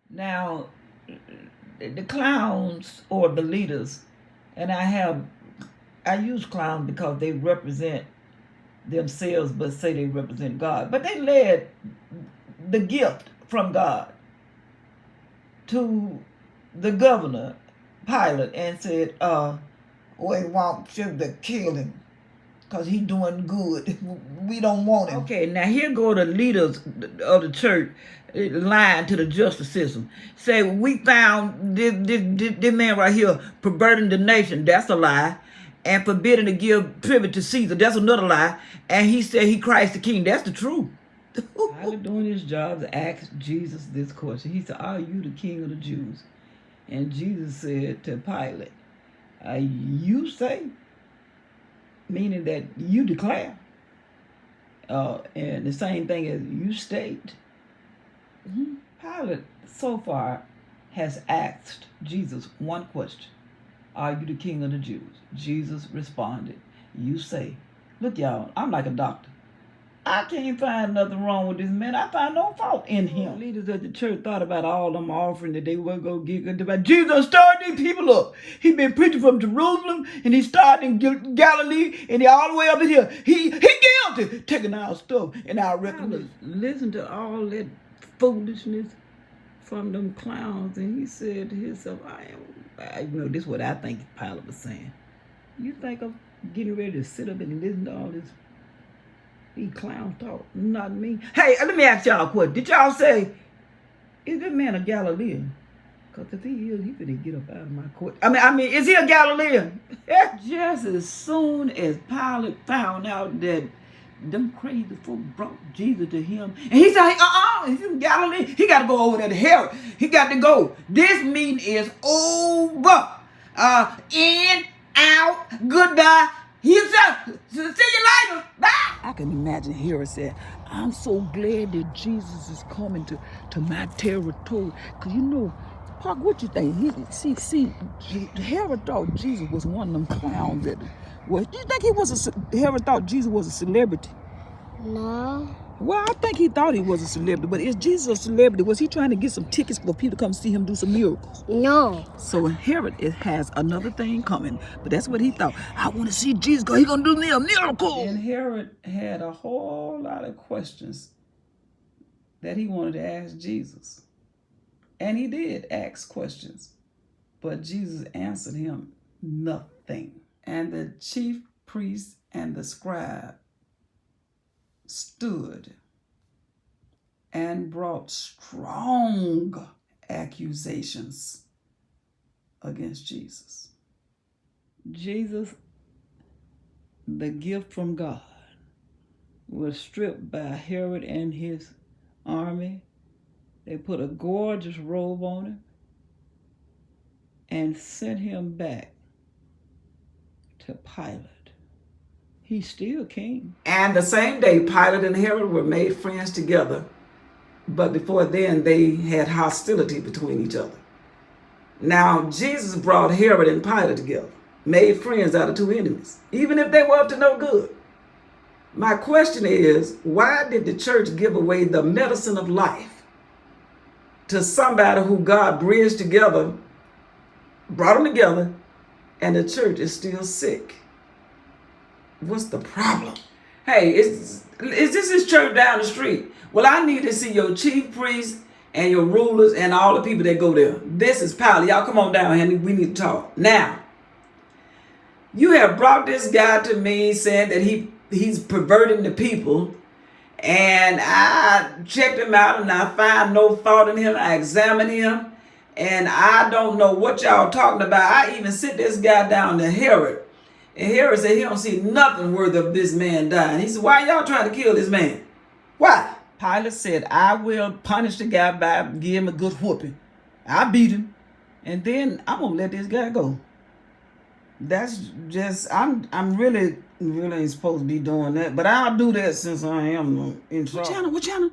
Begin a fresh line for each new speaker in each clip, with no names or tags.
Now, the clowns or the leaders, and I use clowns because they represent themselves but say they represent God. But they led the gift from God to the governor, Pilate, and said, we want you to kill him because he doing good. We don't want him. Okay, now here go the leaders of the church lying to the justice system. Say, we found this man right here perverting the nation. That's a lie. And forbidding to give tribute to Caesar. That's another lie. And he said he Christ the King. That's the truth. Pilate doing his job to ask Jesus this question. He said, are you the king of the Jews? And Jesus said to Pilate, you say? Meaning that you declare. And the same thing as you state. Pilate so far has asked Jesus one question. Are you the king of the Jews? Jesus responded, you say. Look, y'all, I'm like a doctor. I can't find nothing wrong with this man. I find no fault in him. Leaders of the church thought about all them offering that they were going to get. About Jesus started these people up. He been preaching from Jerusalem, and he started in Galilee, and he all the way up in here. He guilty, taking our stuff and our records. Listen to all that foolishness from them clowns, and he said to himself, this is what I think Pilate was saying. You think I'm getting ready to sit up and listen to all this clown talk? Not me. Hey, let me ask y'all a question. Did y'all say, is this man a Galilean? Because if he is, he finna get up out of my court. I mean, is he a Galilean? Just as soon as Pilate found out that them crazy folks brought Jesus to him, and he said, he's from Galilee. He got to go over there to Herod. He got to go. This meeting is over. In, out, goodbye. He said, see you later. Bye. I can imagine Herod said, I'm so glad that Jesus is coming to my territory. Because Park, what you think? Herod thought Jesus was one of them clowns. Do you think Herod thought Jesus was a celebrity?
No.
Well, I think he thought he was a celebrity, but is Jesus a celebrity? Was he trying to get some tickets for people to come see him do some miracles?
No.
So Herod has another thing coming, but that's what he thought. I want to see Jesus because he's going to do me a miracle. And Herod had a whole lot of questions that he wanted to ask Jesus. And he did ask questions, but Jesus answered him nothing. And the chief priest and the scribe stood and brought strong accusations against Jesus. Jesus, the gift from God, was stripped by Herod and his army. They put a gorgeous robe on him and sent him back to Pilate. He's still king. And the same day, Pilate and Herod were made friends together. But before then, they had hostility between each other. Now, Jesus brought Herod and Pilate together, made friends out of two enemies, even if they were up to no good. My question is, why did the church give away the medicine of life to somebody who God bridged together, brought them together, and the church is still sick? What's the problem? Hey, is this his church down the street? Well, I need to see your chief priests and your rulers and all the people that go there. This is Pilate. Y'all come on down here. We need to talk. Now, you have brought this guy to me saying that he's perverting the people. And I checked him out and I find no fault in him. I examined him. And I don't know what y'all talking about. I even sent this guy down to Herod. And Herod said he don't see nothing worthy of this man dying. He said, why y'all trying to kill this man? Why? Pilate said, I will punish the guy by giving him a good whooping. I beat him. And then I'm going to let this guy go. That's just, I'm really ain't supposed to be doing that. But I'll do that since I am in trouble. What channel?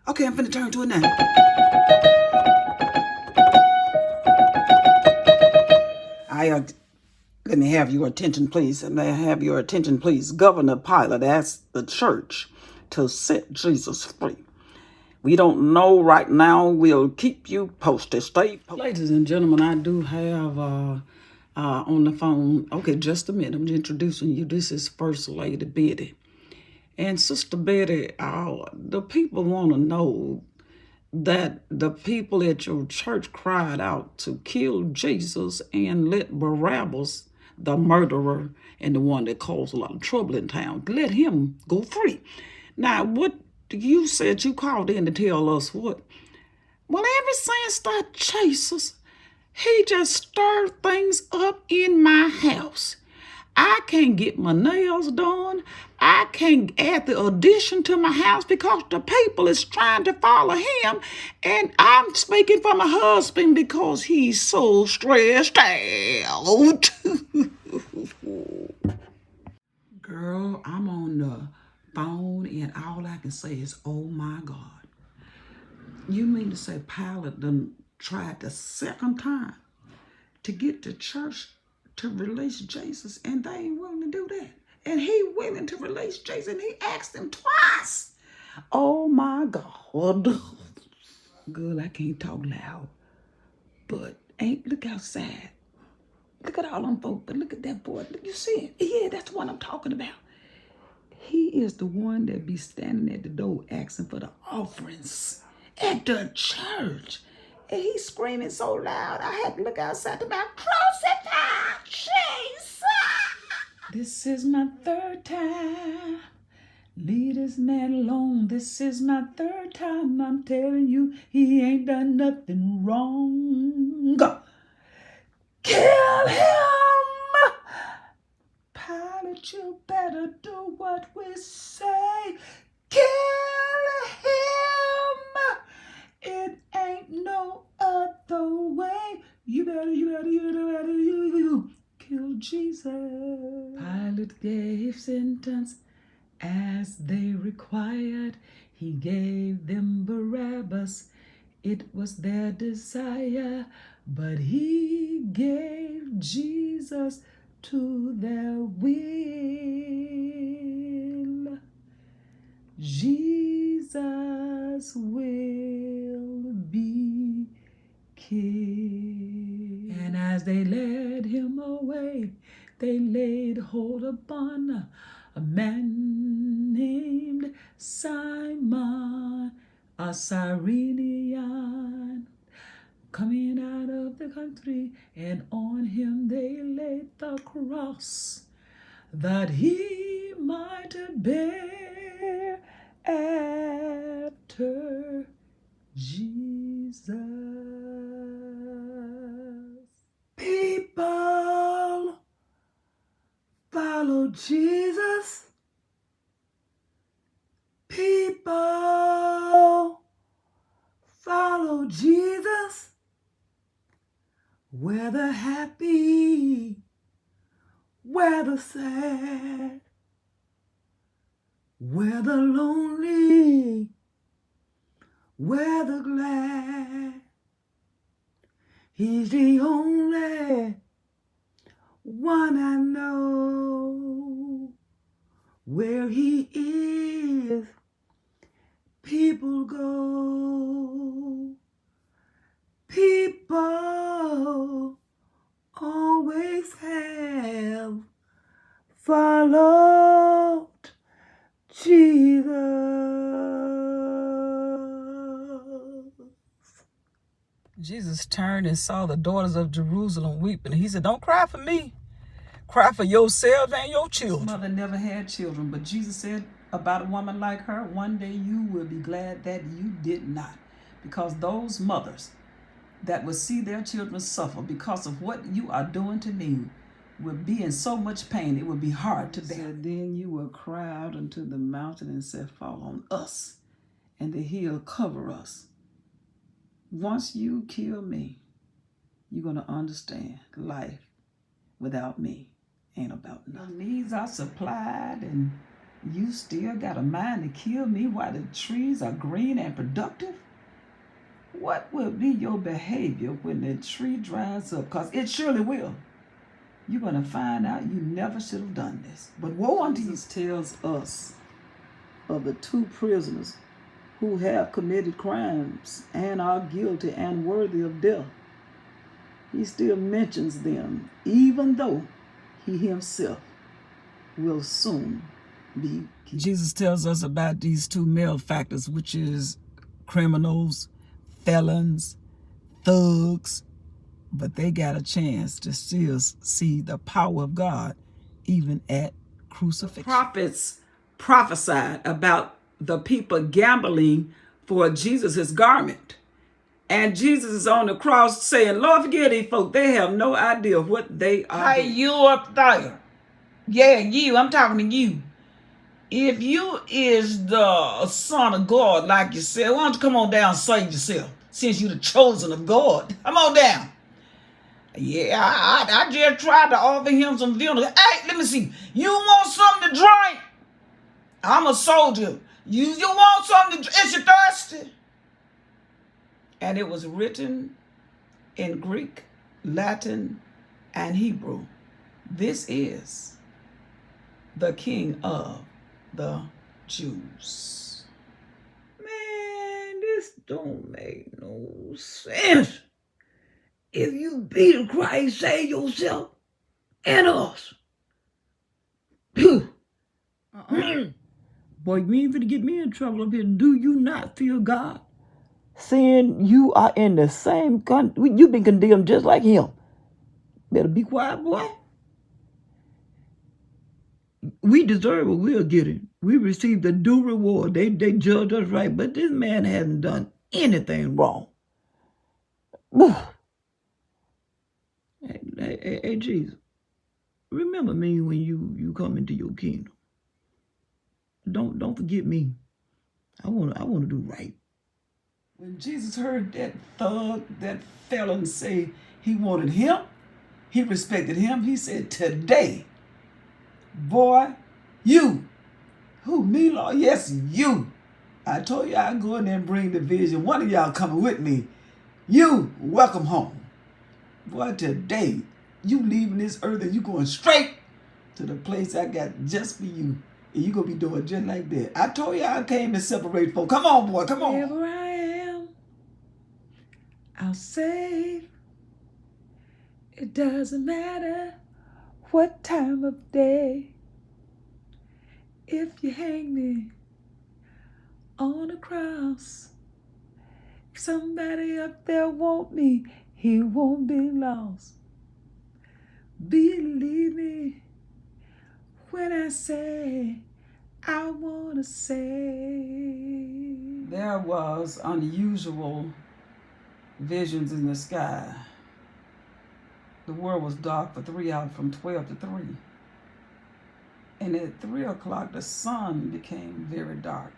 Okay, I'm finna turn to it now. Let me have your attention, please. Governor Pilate asked the church to set Jesus free. We don't know right now. We'll keep you posted. Stay posted. Ladies and gentlemen, I do have on the phone. Okay, just a minute. I'm introducing you. This is First Lady Betty. And Sister Betty, the people want to know that the people at your church cried out to kill Jesus and let Barabbas, the murderer and the one that caused a lot of trouble in town, let him go free. Now, what you said, you called in to tell us what? Well, ever since that Jesus, he just stirred things up in my house. I can't get my nails done. I can't add the addition to my house because the people is trying to follow him. And I'm speaking for my husband because he's so stressed out. Girl, I'm on the phone and all I can say is, oh my God. You mean to say Pilate done tried the second time to get the church to release Jesus, and they ain't willing to do that? And he willing to release Jesus, and he asked him twice. Oh my God. Girl, I can't talk loud. But look outside. Look at all them folks, but look at that boy. Look, you see him? Yeah, that's what I'm talking about. He is the one that be standing at the door asking for the offerings at the church. And he's screaming so loud, I had to look outside to my crucify Jesus. This is my third time. Leave this man alone. This is my third time. I'm telling you, he ain't done nothing wrong. Kill him! Pilate, you better do what we say. Kill him! It ain't no other way. You better kill Jesus. Pilate gave sentence as they required. He gave them Barabbas. It was their desire, but he gave Jesus to their will. Jesus will be killed. And as they led him away, they laid hold upon a man named Simon, a Cyrenian, coming out of the country, and on him they laid the cross, that he might bear after Jesus. People follow Jesus. People follow Jesus. Whether happy, whether sad, whether lonely, whether glad, he's the only one I know. Where he is, people go. People always have followed Jesus. Jesus turned and saw the daughters of Jerusalem weeping. He said, don't cry for me. Cry for yourselves and your children. His mother never had children, but Jesus said about a woman like her, one day you will be glad that you did not. Because those mothers that will see their children suffer because of what you are doing to me will be in so much pain, it will be hard to bear. Then you will cry out unto the mountain and say, fall on us, and the hill cover us. Once you kill me, you're going to understand life without me ain't about nothing. Your needs are supplied, and you still got a mind to kill me while the trees are green and productive? What will be your behavior when the tree dries up? Because it surely will. You're going to find out you never should have done this. But woe unto you. Jesus tells us of the two prisoners who have committed crimes and are guilty and worthy of death. He still mentions them, even though he himself will soon be killed. Jesus tells us about these two malefactors, which is criminals, felons, thugs, but they got a chance to still see the power of God even at crucifixion. The prophets prophesied about the people gambling for Jesus' garment. And Jesus is on the cross saying, Lord, forgive these folks. They have no idea what they are doing. Hey, you up there. Yeah, you. I'm talking to you. If you is the son of God like you said, why don't you come on down and save yourself since you the chosen of God? Come on down. Yeah, I just tried to offer him some vinegar. Hey, let me see. You want something to drink? I'm a soldier. You want something to drink? Is you thirsty? And it was written in Greek, Latin, and Hebrew. This is the King of the Jews. Man, this don't make no sense. If you be the Christ, save yourself and us. Boy, you ain't finna get me in trouble up here. Do you not fear God? Saying you are in the same country. You've been condemned just like him. Better be quiet, boy. We deserve what we'll get it. We received a due reward. They judged us right, but this man hasn't done anything wrong. Hey, Jesus, remember me when you come into your kingdom. Don't forget me. I want to do right. When Jesus heard that thug, that felon say he wanted him, he respected him. He said, today, boy, you. Who, me, Lord? Yes, you. I told you I'd go in there and bring the vision. One of y'all coming with me. You, welcome home. Boy, today, you leaving this earth and you going straight to the place I got just for you. And you going to be doing just like that. I told you I came to separate folks. Come on, boy, come on. Wherever I am, I'll save. It doesn't matter what time of day. If you hang me on a cross, if somebody up there want me, he won't be lost. Believe me when I say I want to say. There was unusual visions in the sky. The world was dark for 3 hours, from 12 to 3. And at 3 o'clock, the sun became very dark.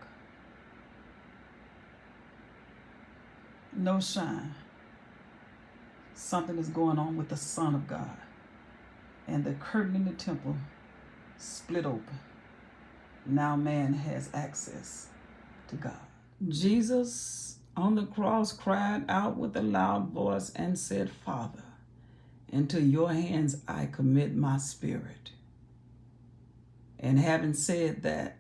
No shine. Something is going on with the Son of God. And the curtain in the temple split open. Now man has access to God. Jesus on the cross cried out with a loud voice and said, Father, into your hands I commit my spirit. And having said that,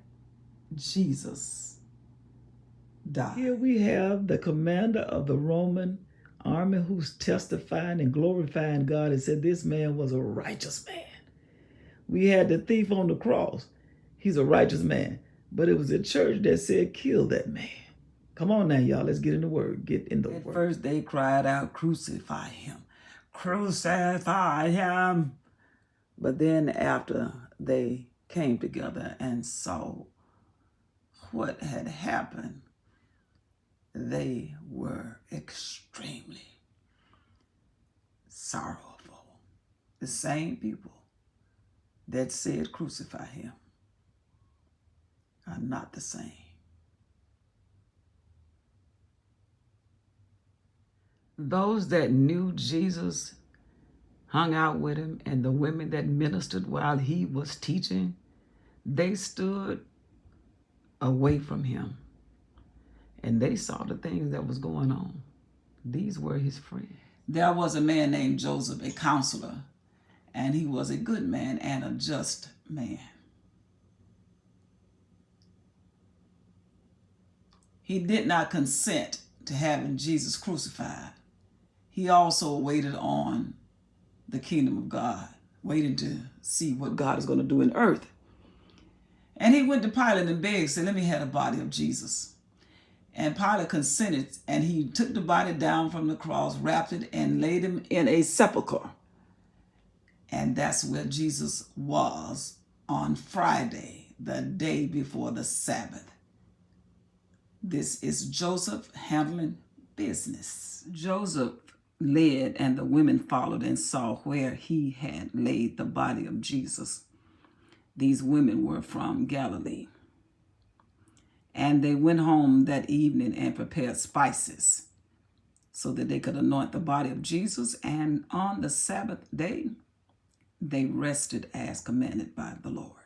Jesus died. Here we have the commander of the Roman army who's testifying and glorifying God and said this man was a righteous man. We had the thief on the cross. He's a righteous man. But it was the church that said, kill that man. Come on now, y'all. Let's get in the word. Get in the word. At first they cried out, crucify him. Crucify him. But then after they came together and saw what had happened, they were extremely sorrowful. The same people that said crucify him are not the same. Those that knew Jesus, hung out with him, and the women that ministered while he was teaching, they stood away from him and they saw the things that was going on. These were his friends. There was a man named Joseph, a counselor, and he was a good man and a just man. He did not consent to having Jesus crucified. He also waited on the kingdom of God, waiting to see what God is going to do in earth. And he went to Pilate and begged, said, let me have the body of Jesus. And Pilate consented, and he took the body down from the cross, wrapped it, and laid him in a sepulcher. And that's where Jesus was on Friday, the day before the Sabbath. This is Joseph handling business. Joseph led, and the women followed and saw where he had laid the body of Jesus. These women were from Galilee. And they went home that evening and prepared spices so that they could anoint the body of Jesus. And on the Sabbath day, they rested as commanded by the Lord.